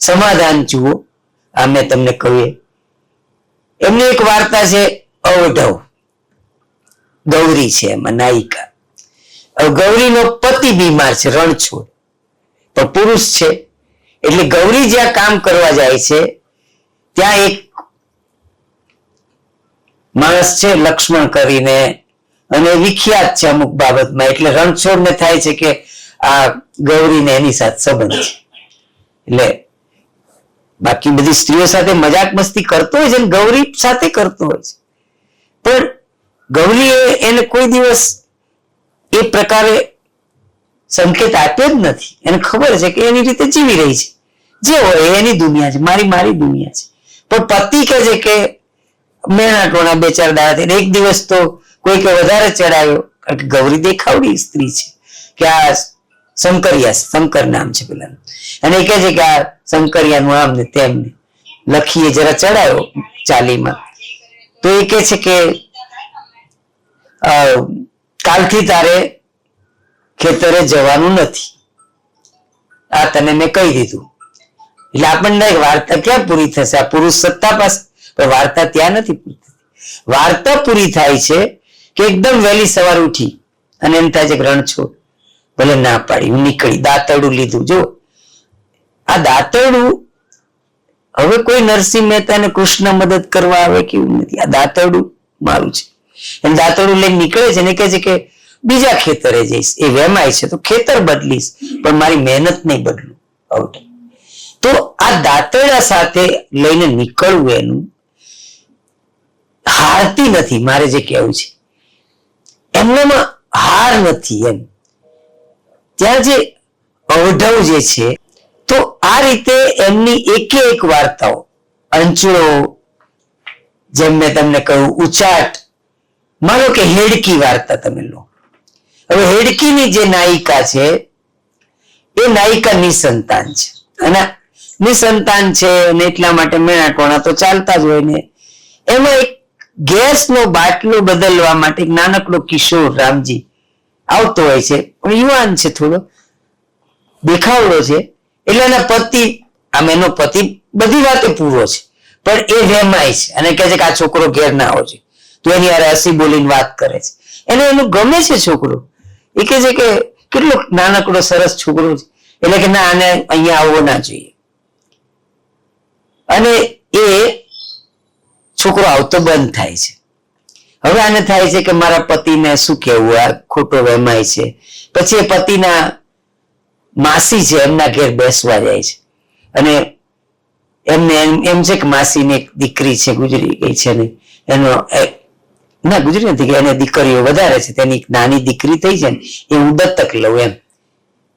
સમાધાન જુઓ. આ મેં તમને કહ્યું એમની એક વાર્તા છે અવઢવ. ગૌરી છે એમાં નાયિકા. ગૌરીનો પતિ બીમાર છે, રણછોડ, પણ પુરુષ છે. એટલે ગૌરી જ્યાં કામ કરવા જાય છે ત્યાં એક માણસ છે લક્ષ્મણ કરીને, અને વિખ્યાત છે અમુક બાબતમાં. એટલે રણછોડને થાય છે કે આ ગૌરીને એની સાથે સંબંધ છે. એટલે બાકી બધી સ્ત્રીઓ સાથે મજાક મસ્તી કરતો હોય છે ને ગૌરી સાથે કરતો હોય છે, પણ ગૌરીએ એને કોઈ દિવસ એ પ્રકારે સંકેત આપ્યો જ નથી. એને ખબર છે કે એની રીતે જીવી રહી છે, જે હોય એની દુનિયા છે, મારી દુનિયા છે. પણ પતિ કહે છે કે મેણા ટોણા 2-4 દાડા, એક દિવસ તો કોઈ કે વધારે ચડાવ્યો, કારણ કે ગૌરી દેખાવડી સ્ત્રી છે કે આ શંકરિયા, શંકર નામ છે પેલાનું, અને એ કહે છે કે આ શંકરિયાનું આમ ને તેમ ને લખીએ જરા ચડાયો ચાલીમાં. તો એ કહે છે કે કાલથી તારે ખેતરે જવાનું નથી, આ તને મેં કહી દીધું. એટલે આપણને વાર્તા ક્યાં પૂરી થશે? આ પુરુષ સત્તા પાસે. પણ વાર્તા ત્યાં નથી પૂરી થતી. વાર્તા પૂરી થાય છે કે એકદમ વહેલી સવાર ઉઠી અને એમ થાય છે કે રણછોડ ભલે ના પાડી, હું નીકળી, દાંતરડું લીધું. જો આ દાંતરડું હવે કોઈ નરસિંહ મહેતાને કૃષ્ણ મદદ કરવા આવે કેવું નથી. આ દાંતરડું મારું છે. એને દાંતરડું લઈને નીકળે છે ને કહે છે કે બીજા ખેતરે જઈશ. એ વેમાય છે તો ખેતર બદલીશ, પણ મારી મહેનત નહીં બદલું. તો આ દાંતરડા સાથે લઈને નીકળવું, એનું હારતી નથી. મારે જે કહેવું છે એમનામાં હાર નથી. એમ ત્યાં જે અવઢવ જે છે, તો આ રીતે એમની એકે એક વાર્તાઓ, અંચળો, જેમ મેં તમને કહ્યું, ઉચાટ, માનો કે હેડકી વાર્તા તમે લો. હવે હેડકીની જે નાયિકા છે એ નાયિકા નિસંતાન છે, અને નિસંતાન છે અને એટલા માટે મેણા ટોણા તો ચાલતા જ હોય ને. એમાં એક ગેસનો બાટલો બદલવા માટે એક નાનકડો કિશોર રામજી આવતો હોય છે, પણ યુવાન છે, થોડો દેખાવડો છે. એટલે એના પતિ, આમ એનો પતિ બધી વાતે પૂરો છે, પણ એ વેમાય છે અને કહે છે કે આ છોકરો ઘેર ના આવો છે. તો એની યાર હસી બોલીને વાત કરે છે. એને એનું ગમે છે છોકરો. એ કહે છે કે કેટલો નાનકડો સરસ છોકરો છે, એટલે કે ના, આને અહીંયા આવવો ના જોઈએ. અને એ છોકરો આવતો બંધ થાય છે. હવે આને થાય છે કે મારા પતિને શું કહેવું, આ ખોટો વેમાય છે. પછી એ પતિના માસી છે એમના ઘેર બેસવા જાય છે, અને એમને એમ છે કે માસીની એક દીકરી છે, ગુજરી ગઈ છે, ને એનો ના ગુજરી નથી કે એને દીકરીઓ વધારે છે, તેની એક નાની દીકરી થઈ છે ને, એ હું દત્તક લઉં એમ.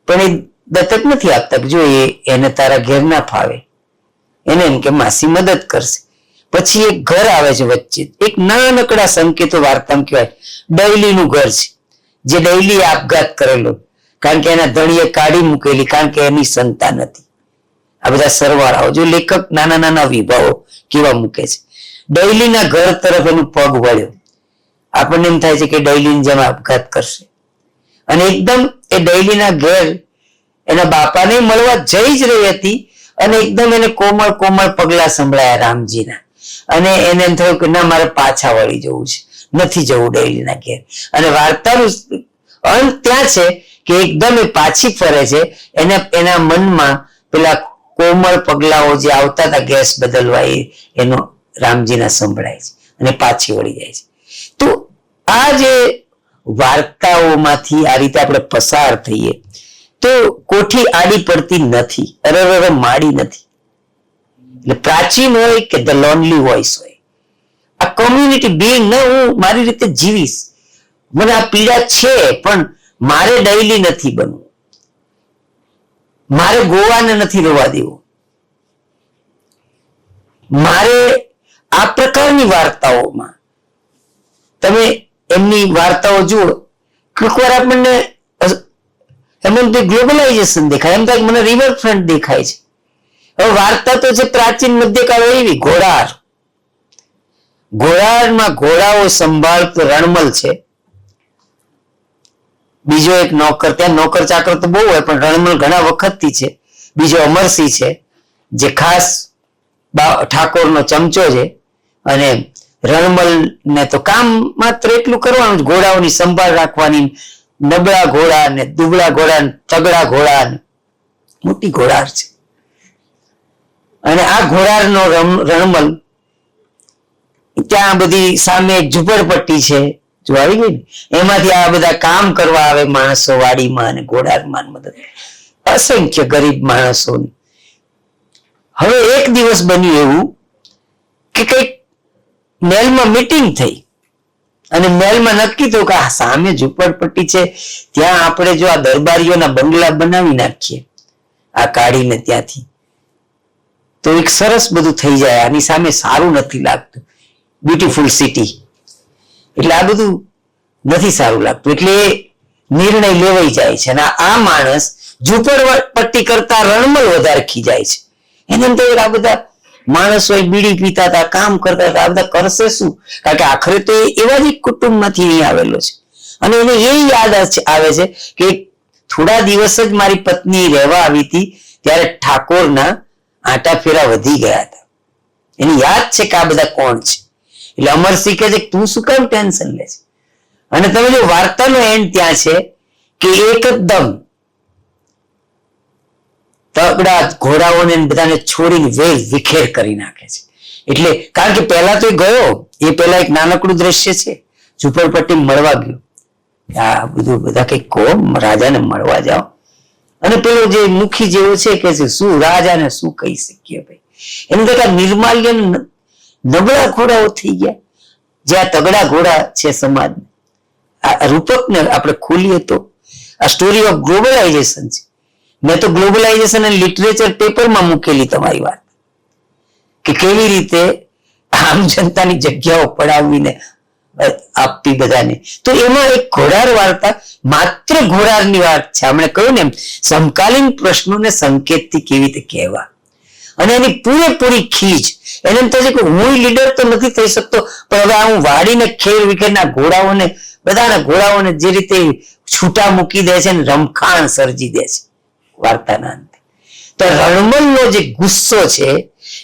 પણ એ દત્તક નથી આપતા. જો એને તારા ઘેર ના ફાવે, એને એમ કે માસી મદદ કરશે. પછી એક ઘર આવે છે વચ્ચે, એક નાનકડા સંકેતો વાર્તામાં કહેવાય, ડૈલીનું ઘર છે, જે ડૈલી આપઘાત કરેલો, કારણ કે એના ધણીએ કાઢી મૂકેલી, કારણ કે એની સંતાન હતી. આ બધા સરવાળાઓ જો લેખક નાના નાના વિભાવો કેવા મૂકે છે. ડૈલીના ઘર તરફ એનું પગ વળ્યો. આપણને એમ થાય છે કે ડૈલીની જેમ આપઘાત કરશે, અને એકદમ એ ડૈલીના ઘેર એના બાપાને મળવા જઈ જ રહી હતી, અને એકદમ એને કોમળ કોમળ પગલા સંભળાયા રામજીના, અને એને એમ થયું કે ના, મારે પાછા વળી જવું છે, નથી જવું ડૈલીના ઘેર. અને વાર્તાનું અંત ત્યાં છે કે એકદમ એ પાછી ફરે છે. એના મનમાં પેલા કોમળ પગલાઓ જે આવતા હતા ગેસ બદલવા, એનો રામજીના સંભળાય છે અને પાછી વળી જાય છે. તો આ જે વાર્તાઓમાંથી આ રીતે આપણે પસાર થઈએ તો કોઠી આડી પડતી નથી, અરર માડી નથી. એટલે પ્રાચીન હોય કે ધ લોનલી વોઇસ હોય, આ કોમ્યુનિટી બિંગ ને હું મારી રીતે જીવીશ. મને આ પીડા છે પણ મારે ડેઈલી નથી બનવું, મારે ગોવાને નથી રોવા દેવું, મારે આ પ્રકારની વાર્તાઓમાં તમે એમની વાર્તાઓ જુઓ, કોઈક વાર આપણને એમ ગ્લોબલાઇઝેશન દેખાય, એમ થાય મને રિવરફ્રન્ટ દેખાય છે. હવે વાર્તા તો છે પ્રાચીન મધ્યકાળ એવી, ઘોડાર, ઘોડારમાં ઘોડાઓ સંભાળતો રણમલ છે, બીજો એક નોકર, ત્યાં નોકર ચાકર તો બહુ હોય પણ રણમલ ઘણા વખતથી છે, બીજો અમરસિંહ છે જે ખાસ ઠાકોરનો ચમચો છે, અને રણમલ ને તો કામ માત્ર એટલું કરવાનું, ઘોડાઓની સંભાળ રાખવાની, નબળા ઘોડા ને દુબળા ઘોડા ને તગડા ઘોડા ને મોટી ઘોડાર છે. અને આ ઘોડારનો રણમલ, ત્યાં બધી સામે એક ઝુંપડપટ્ટી છે જો આવી ગઈ ને, એમાંથી આ બધા કામ કરવા આવે માણસો વાડીમાં અને ઘોડારમાં મદદ, અસંખ્ય ગરીબ માણસોની. હવે એક દિવસ બન્યું એવું કે કઈક મહેલમાં મીટિંગ થઈ અને મહેલમાં નક્કી થયું કે આ સામે ઝુંપડપટ્ટી છે ત્યાં આપણે જો આ દરબારીઓના બંગલા બનાવી નાખીએ આ કાઢીને ત્યાંથી, તો એક સરસ બધું થઈ જાય. આની સામે સારું નથી લાગતું, બ્યુટીફુલ સિટી, એટલે આ બધું નથી સારું લાગતું, એટલે નિર્ણય લેવાઈ જાય છે. અને આ માણસ ઝુંપડપટ્ટી કરતા રણમલ વધારે ખીજાય છે. એને તો આ બધા માણસો બીડી પીતા હતા, કામ કરતા હતા, આ બધા કરશે શું? કારણ કે આખરે તો એવા જ કુટુંબમાંથી અહીં આવેલો છે. અને એને એ યાદ આવે છે કે થોડા દિવસ જ મારી પત્ની રહેવા આવી હતી ત્યારે ઠાકોરના આટા ફેરા વધી ગયા હતા. એને યાદ છે કે આ બધા કોણ છે. એટલે અમરસિંહ કહે છે તું શું કેમ ટેન્શન લે છે? અને તમે જો વાર્તાનો એન્ડ ત્યાં છે કે એકદમ તગડા ઘોડાઓને બધાને છોડીને વેલ વિખેર કરી નાખે છે. એટલે કારણ કે પહેલા તો એ ગયો, એ પહેલા એક નાનકડું દ્રશ્ય છે, ઝુંપડપટ્ટી મળવા ગયો, આ બધું બધા કઈક કહો, રાજાને મળવા જાઓ. અને પેલો જે મુખી જેવો છે કે શું રાજાને શું કહી શકીએ ભાઈ, એમ કરતા નિર્માલ્ય નબળા ઘોડાઓ થઈ ગયા, જે આ તગડા ઘોડા છે સમાજ. આ રૂપકને આપણે ખોલીએ તો આ સ્ટોરી ઓફ ગ્લોબલાઇઝેશન છે. મેં તો ગ્લોબલાઇઝેશન અને લિટરેચર પેપરમાં મૂકેલી તમારી વાત, કે કેવી રીતે આમ જનતાની જગ્યાઓ પડાવીને આપવી બધાને. તો એમાં એક ઘોડાર વાર્તા, માત્ર ઘોડારની વાત છે. આપણે કહ્યું ને એમ સમકાલીન પ્રશ્નોને સંકેતથી કેવી રીતે કહેવા, અને એની પૂરેપૂરી ખીજ. એને એમ થાય છે કે હું લીડર તો નથી થઈ શકતો, પણ હવે હું વાડીને ખેર વિખેરના ઘોડાઓને, બધાના ઘોડાઓને જે રીતે છૂટા મૂકી દે છે ને રમખાણ સર્જી દે છે વાર્તાના અંતે. તો રણમલનો જે ગુસ્સો છે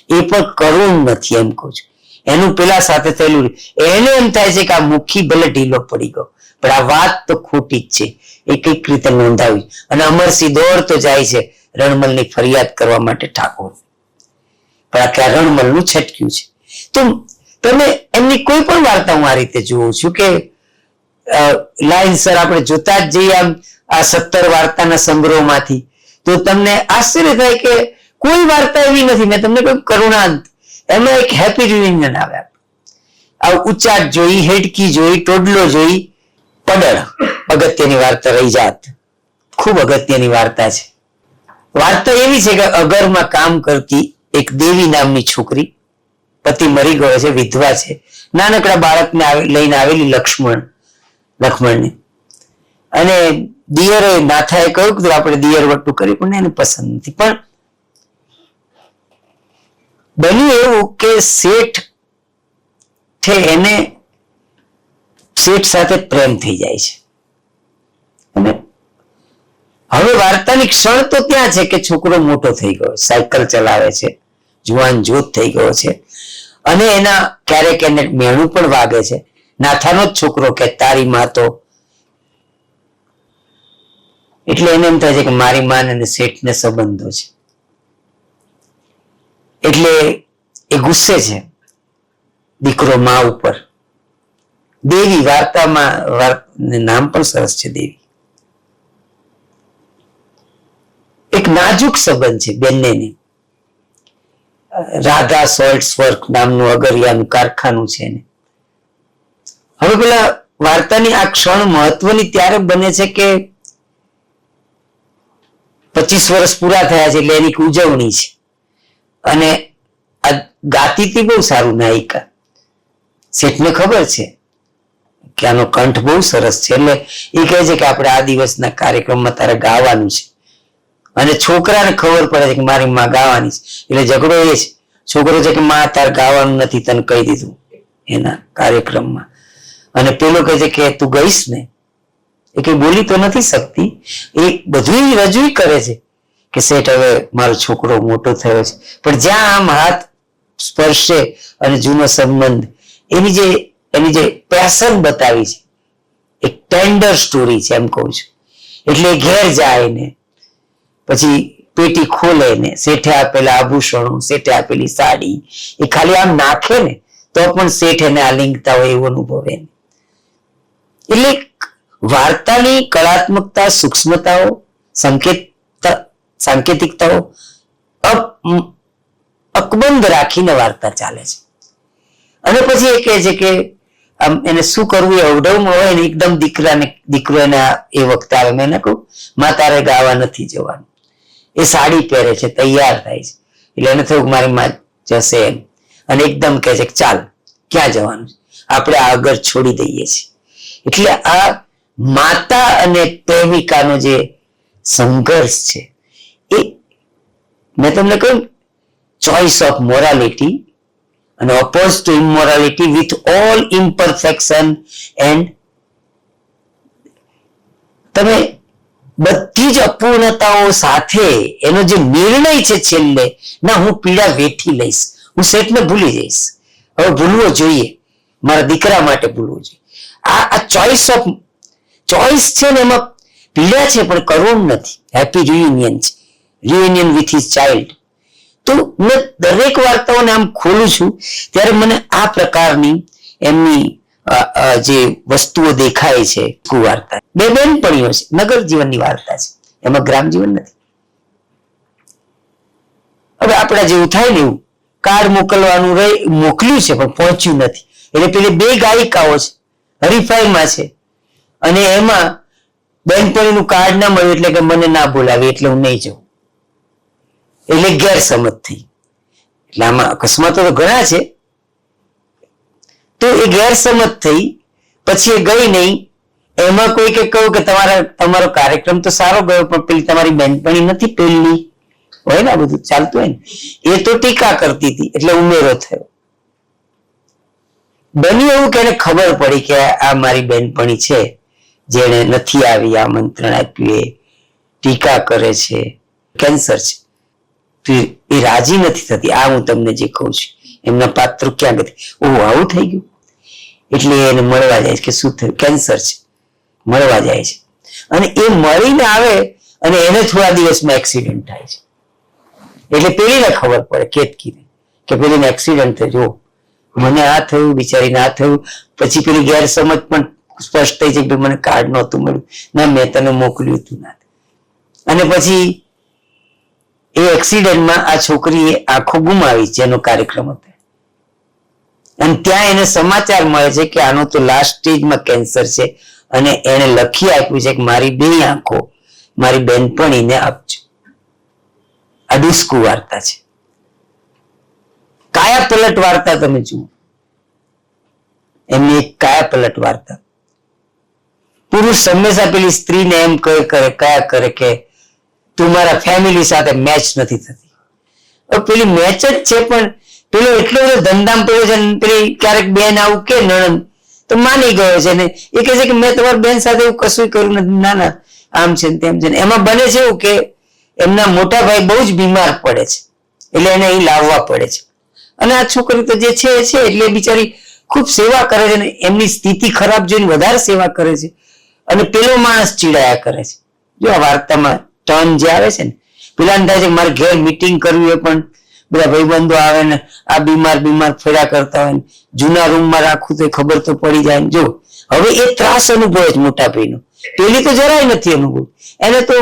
એ પણ કરુણ નથી, એમ કહું છું. એનું પેલા સાથે થયેલું, એને એમ થાય છે કે આ મુખી ભલે ઢીલો પડી ગયો પણ આ વાત તો ખોટી જ છે, એ કઈક રીતે નોંધાવી. અને અમરસિંહ દોડતો જાય છે રણમલની ફરિયાદ કરવા માટે ઠાકોર, પણ આ રણમલનું છટક્યું છે. તો તમે એમની કોઈ પણ વાર્તા હું આ રીતે જોઉં છું કે લાઈનસર આપણે જોતા જ જઈએ આમ આ 17 વાર્તાના સંગ્રહમાંથી, તો તમને આશ્ચર્ય થાય કે કોઈ વાર્તા એવી નથી. મેં તમને કહ્યું કરુણાંત, એમાં એક હેપી રિયુનિયન આવે. આ ઉચાટ જોઈ, હેડકી જોઈ, ટોડલો જોઈ, પડળ અગત્યની વાર્તા રહી જાત, ખૂબ અગત્યની વાર્તા છે. વાર્તા એવી છે કે અગરમાં કામ કરતી એક દેવી નામની છોકરી, પતિ મરી ગયો છે, વિધવા છે, નાનકડા બાળકને લઈને આવેલી લક્ષ્મણને. અને દિયરે નાથાએ કહ્યું કે આપણે દિયર વટું કર્યું પણ એને પસંદ નથી. પણ બન્યું એવું કે શેઠ છે એને શેઠ સાથે પ્રેમ થઈ જાય છે. અને હવે વાર્તાની ક્ષણ તો ત્યાં છે કે છોકરો મોટો થઈ ગયો, સાયકલ ચલાવે છે, જુવાન જોત થઈ ગયો છે, અને એના ક્યારેક એને મેણું પણ વાગે છે. નાથાનો જ છોકરો કે તારી માં તો, એટલે એને એમ થાય છે કે મારી માં અને શેઠને સંબંધો છે, એટલે એ ગુસ્સે છે દીકરો માં ઉપર. દેવી વાર્તામાં નામ પણ સરસ છે દેવી. એક નાજુક સંબંધ છે બંનેને. રાધા સોલ્ટ્સ વર્ક નામનું અગરિયાનું કારખાનું છે ને. હવે પેલા વાર્તાની આ ક્ષણ મહત્વની ત્યારે બને છે કે 25 વર્ષ પૂરા થયા છે એટલે એની ઉજવણી છે અને આ ગાતીથી બહુ સારું નાયિકા. શેઠને ખબર છે કે આનો કંઠ બહુ સરસ છે એટલે એ કહે છે કે આપણે આ દિવસના કાર્યક્રમમાં તારે ગાવાનું છે. અને છોકરાને ખબર પડે છે કે મારી માં ગાવાની છે એટલે ઝઘડો એ છે. છોકરો છે કે માં તાર ગાવાનું નથી, તને કહી દીધું એના કાર્યક્રમમાં. અને પેલો કહે છે કે તું ગઈશ ને, એ કઈ બોલી તો નથી શકતી, એ બધું રજૂ કરે છે કે શેઠ હવે મારો છોકરો મોટો થયો છે. પણ જ્યાં આમ હાથ સ્પર્શે અને જૂનો સંબંધ, એની જે પેશન બતાવી છે, એક ટેન્ડર સ્ટોરી છે એમ કહું છું. એટલે ઘેર જાય ને પછી પેટી ખોલે ને શેઠે આપેલા આભૂષણો, શેઠે આપેલી સાડી એ ખાલી આમ નાખે ને તો પણ શેઠ એને આલિંગતા હોય એવું અનુભવે. એટલે વાર્તાની કળાત્મકતા, સૂક્ષ્મતાઓ, સાંકેતિકતાઓ અકબંધ રાખીને વાર્તા ચાલે છે. અને પછી એ કહે છે કે આમ એને શું કરવું એ અવઢવમાં હોય ને એકદમ દીકરો એને એ વખતે આવે. મેં કહું માં તારે ગાવા નથી જવાનું. એ સાડી પહેરે છે, તૈયાર થાય છે એટલે એને થયું મારી માં જશે એમ. અને એકદમ કહે છે કે ચાલ ક્યાં જવાનું, આપણે આગળ છોડી દઈએ છીએ. એટલે આ માતા અને પ્રેમિકાનો જે સંઘર્ષ છે એ મેં તમને કહ્યું ચોઇસ ઓફ મોરાલિટી અને oppose to immorality with all imperfection and તમે બધી જ અપૂર્ણતાઓ સાથે એનો જે નિર્ણય છે છેલ્લે, ના હું પીડા વેઠી લઈશ, હું શેઠને ભૂલી જઈશ, હવે ભૂલવો જોઈએ, મારા દીકરા માટે ભૂલવું જોઈએ. આ ચોઇસ છે ને એમાં પીડા છે પણ કરુણ નથી. હેપી રિયુનિયન છે, રિયુનિયન વિથ હિઝ ચાઇલ્ડ. તો મેં દરેક વાર્તાઓને આમ ખોલું છું ત્યારે મને આ પ્રકારની એમની જે વસ્તુઓ દેખાય છે. વાર્તા બે બેનપણીઓ છે, નગર જીવનની વાર્તા છે, એમાં ગ્રામ જીવન નથી. હવે આપણા જેવું થાય ને એવું કાર્ડ મોકલવાનું મોકલ્યું છે પણ પહોંચ્યું નથી. એટલે પેલી બે ગાયિકાઓ છે, હરીફાઈમાં છે અને એમાં બેનપણીનું કાર્ડ ના મળ્યું એટલે કે મને ના બોલાવી એટલે હું નહીં જાઉં. એટલે ગેરસમજ થઈ. એટલે આમાં અકસ્માતો તો ઘણા છે. તો એ ગેરસમજ થઈ પછી એ ગઈ નહીં. એમાં કોઈ કે કહ્યું કે તમારો કાર્યક્રમ તો સારો ગયો પણ પેલી તમારી બેનપણી નથી પેલી હોય ને બધું ચાલતું હોય ને એ તો ટીકા કરતી હતી એટલે ઉમેરો થયો. બન્યું એવું કે એને ખબર પડી કે આ મારી બેનપણી છે જેને નથી આવી આમંત્રણ આપ્યું, એ ટીકા કરે છે, કેન્સર છે, એ રાજી નથી થતી. આ હું તમને જે કહું છું એમના પાત્રો ક્યાં નથી. ઓહ આવું થઈ ગયું. એટલે એને મળવા જાય છે કે શું થયું, કેન્સર છે, મળવા જાય છે. અને એ મળીને આવે અને એને થોડા દિવસમાં એક્સિડન્ટ થાય છે. એટલે પેલીને ખબર પડે કેતકીને કે પેલીને એક્સિડન્ટ થયો, મને આ થયું, બિચારીને આ થયું. પછી પેલી ગેરસમજ પણ સ્પષ્ટ થઈ છે કે મને કાર્ડ નહોતું મળ્યું, ના મેં તને મોકલ્યું હતું ના. અને પછી એ એક્સિડન્ટમાં આ છોકરીએ આંખો ગુમાવી જેનો કાર્યક્રમ હતો. અને ત્યાં એને સમાચાર મળે છે કે આનો તો લાસ્ટ સ્ટેજમાં કેન્સર છે અને એને લખી આપ્યું છે કે મારી બે આંખો મારી બેનપણીને આપજો. આ ડિસ્કુ વાર્તા છે. કાયા પલટ વાર્તા તમે જુઓ, એમની એક કાયા પલટ વાર્તા. પુરુષ હંમેશા પેલી સ્ત્રીને એમ કયા કરે કે તું મારા ફેમિલી સાથે મેચ નથી થતી. પેલી મેચ જ છે પણ પેલો એટલો બધો ધંધામ પડ્યો છે, પેલી ક્યારેક બેન આવું કે નણંદ તો માની ગયો છે ને એ કહે છે કે મેં તમારી બેન સાથે એવું કશું કર્યું નથી, ના ના આમ છે ને તેમ છે ને. એમાં બને છે એવું કે એમના મોટા ભાઈ બહુ જ બીમાર પડે છે એટલે એને અહીં લાવવા પડે છે. અને આ છોકરી તો જે છે એટલે બિચારી ખૂબ સેવા કરે છે ને એમની સ્થિતિ ખરાબ જોઈને વધારે સેવા કરે છે. અને પેલો માણસ ચીડાયા કરે છે. જો આ વાર્તામાં ટર્ન જે આવે છે ને, પેલાને થાય છે કે મારે ઘેર મીટિંગ કરવી હોય પણ બધા ભાઈબંધો આવે ને આ બીમાર ફર્યા કરતા હોય, જૂના રૂમમાં રાખવું તો ખબર તો પડી જાય. જો હવે એ ત્રાસ અનુભવે છે મોટા ભાઈનો, પેલી તો જરાય નથી અનુભવ. એને તો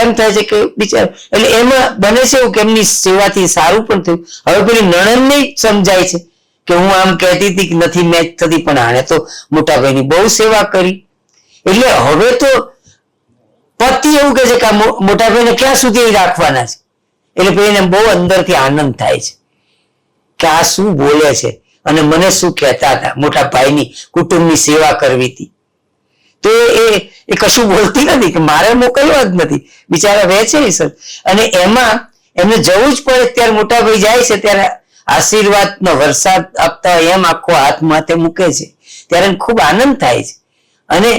એમ થાય છે કે બિચાર, એટલે એમાં બને છે એવું કે એમની સેવાથી સારું પણ થયું. હવે પેલી નણંદને સમજાય છે કે હું આમ કહેતી હતી કે નથી મેચ થતી, પણ આને તો મોટા ભાઈની બહુ સેવા કરી. એટલે હવે તો પતિ એવું કહે છે કે મોટા ભાઈને ક્યાં સુધી રાખવાના છે. એટલે પછી એને બહુ અંદરથી આનંદ થાય છે કે આ શું બોલે છે અને મને શું કહેતા હતા, મોટા ભાઈની કુટુંબની સેવા કરવી હતી. તો એ કશું બોલતી નથી કે મારે મોકલવા જ નથી, બિચારા રહે છે સર. અને એમાં એમને જવું જ પડે. ત્યારે મોટા ભાઈ જાય છે ત્યારે આશીર્વાદનો વરસાદ આપતા એમ આખો હાથ માથે મૂકે છે, ત્યારે ખૂબ આનંદ થાય છે. અને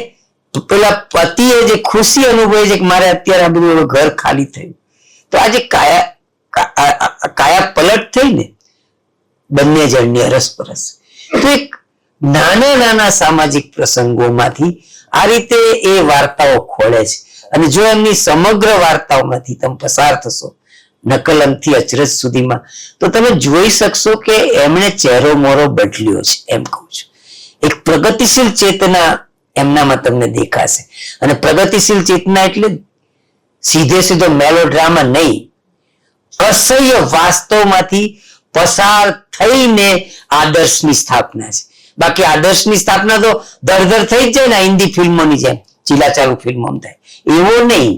પેલા પતિએ જે ખુશી અનુભવે છે કે મારે અત્યારે આ બધું ઘર ખાલી થયું. તો આજે કાયા પલટ થઈ ને બંને જણની અરસપરસ. તો એક નાના સામાજિક પ્રસંગોમાંથી આ રીતે એ વાર્તાઓ ખોળે છે. અને જો એમની સમગ્ર વાર્તાઓમાંથી તમે પસાર થશો નકલમથી અચરજ સુધીમાં, તો તમે જોઈ શકશો કે એમણે ચહેરો મોરો બદલ્યો છે. એમ કહું છું, એક પ્રગતિશીલ ચેતના એમનામાં તમને દેખાશે. અને પ્રગતિશીલ ચેતના એટલે સીધો મેલોડ્રામા નહીં, અસહ્ય વાસ્તવમાંથી પસાર થઈને આદર્શની સ્થાપના છે. બાકી આદર્શની સ્થાપના તો ધરધર થઈ જ જાય ને હિન્દી ફિલ્મોની જેમ, ચીલાચાલુ ફિલ્મો થાય એવો નહીં.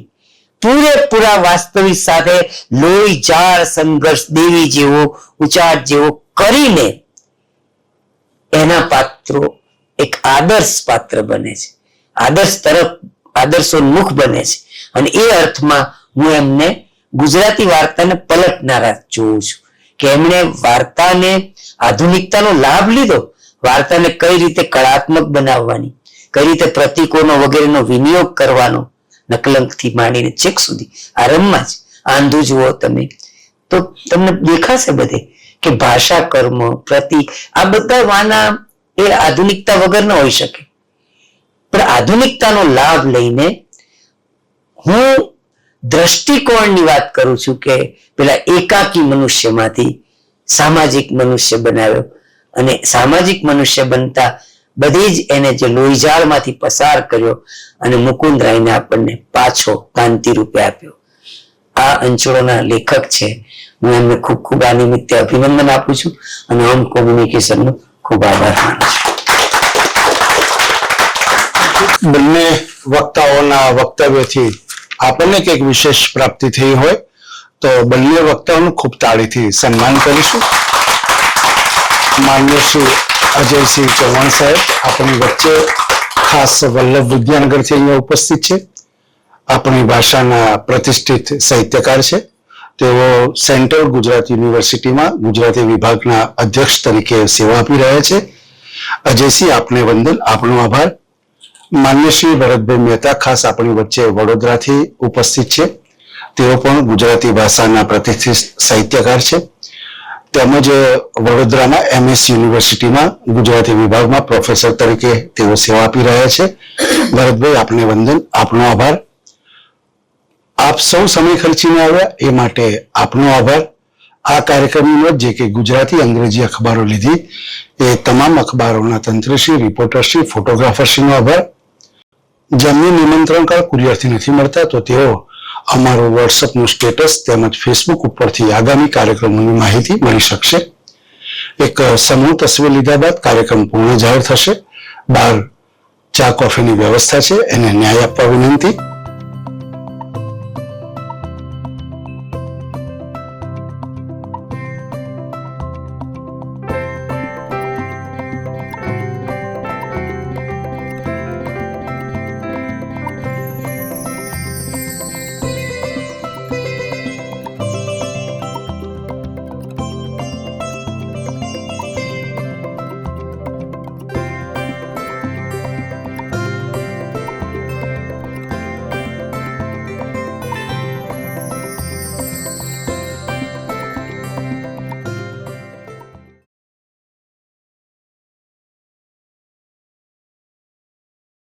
પૂરેપૂરા વાસ્તવિક સાથે લોહી ઝાડ સંઘર્ષ દેવી જેવો ઉચાટ જેવો કરીને એના પાત્રો એક આદર્શ પાત્ર બને છે, આદર્શ તરફ આદર્શોન્મુખ બને છે. અને એ અર્થમાં હું એમને ગુજરાતી વાર્તાને પલટનારા જોઉં છું કે એમણે વાર્તાને આધુનિકતાનો લાભ લીધો, વાર્તાને કઈ રીતે કળાત્મક બનાવવાની, કઈ રીતે પ્રતીકોનો વગેરેનો વિનિયોગ કરવાનો, નકલંકથી માંડીને ચેક સુધી આરંભમાં જ આંધું જુઓ તમે તો તમને દેખાશે બધે કે ભાષા કર્મ પ્રતીક આ બધા વાના એ આધુનિકતા વગર ન હોઈ શકે. પણ આધુનિકતાનો લાભ લઈને હું દ્રષ્ટિકોણની વાત કરું છું કે પેલા એકાકી મનુષ્યમાંથી સામાજિક મનુષ્ય બનાવ્યો. અને સામાજિક મનુષ્ય બનતા બધી જ એને જે લોહીઝાળમાંથી પસાર કર્યો અને મુકુંદરાયને આપણને પાછો કાંતિ રૂપે આપ્યો. આ અંચળોના લેખક છે. હું એમને ખૂબ ખૂબ આ નિમિત્તે અભિનંદન આપું છું અને હોમ કોમ્યુનિકેશનનો ખૂબ આભાર માનું છું.
બંને વક્તાઓના વક્તવ્યથી આપણને કંઈક વિશેષ પ્રાપ્તિ થઈ હોય તો બંને વક્તાઓનું ખૂબ તાળીથી સન્માન કરીશું. માન્ય શ્રી અજયસિંહ ચૌહાણ સાહેબ આપણી વચ્ચે ખાસ વલ્લભ વિદ્યાનગરથી અહીંયા ઉપસ્થિત છે. આપણી ભાષાના પ્રતિષ્ઠિત સાહિત્યકાર છે. તેઓ સેન્ટ્રલ ગુજરાત યુનિવર્સિટીમાં ગુજરાતી વિભાગના અધ્યક્ષ તરીકે સેવા આપી રહ્યા છે. અજયસિંહ, આપને વંદન, આપનો આભાર. માન્ય શ્રી ભરતભાઈ મહેતા ખાસ આપણી વચ્ચે વડોદરાથી ઉપસ્થિત છે. તેઓ પણ ગુજરાતી ભાષાના પ્રતિષ્ઠિત સાહિત્યકાર છે. તેમજ વડોદરાના MS યુનિવર્સિટીમાં ગુજરાતી વિભાગમાં પ્રોફેસર તરીકે તેઓ સેવા આપી રહ્યા છે. ભરતભાઈ, આપને વંદન, આપનો આભાર. આપ સૌ સમય ખર્ચીને આવ્યા એ માટે આપનો આભાર. આ કાર્યક્રમની જે કે ગુજરાતી અંગ્રેજી અખબારો લીધી એ તમામ અખબારોના તંત્રશ્રી, રિપોર્ટરશ્રી, ફોટોગ્રાફરશ્રીનો આભાર. જેમને નિમંત્રણ કાર્ડ કુરિયરથી નથી મળતા તો તેઓ અમારું વોટ્સઅપનું સ્ટેટસ તેમજ ફેસબુક ઉપરથી આગામી કાર્યક્રમોની માહિતી મળી શકશે. એક સમૂહ તસવીર લીધા બાદ કાર્યક્રમ પૂર્ણ જાહેર થશે. બહાર ચા કોફીની વ્યવસ્થા છે, એને ન્યાય આપવા વિનંતી.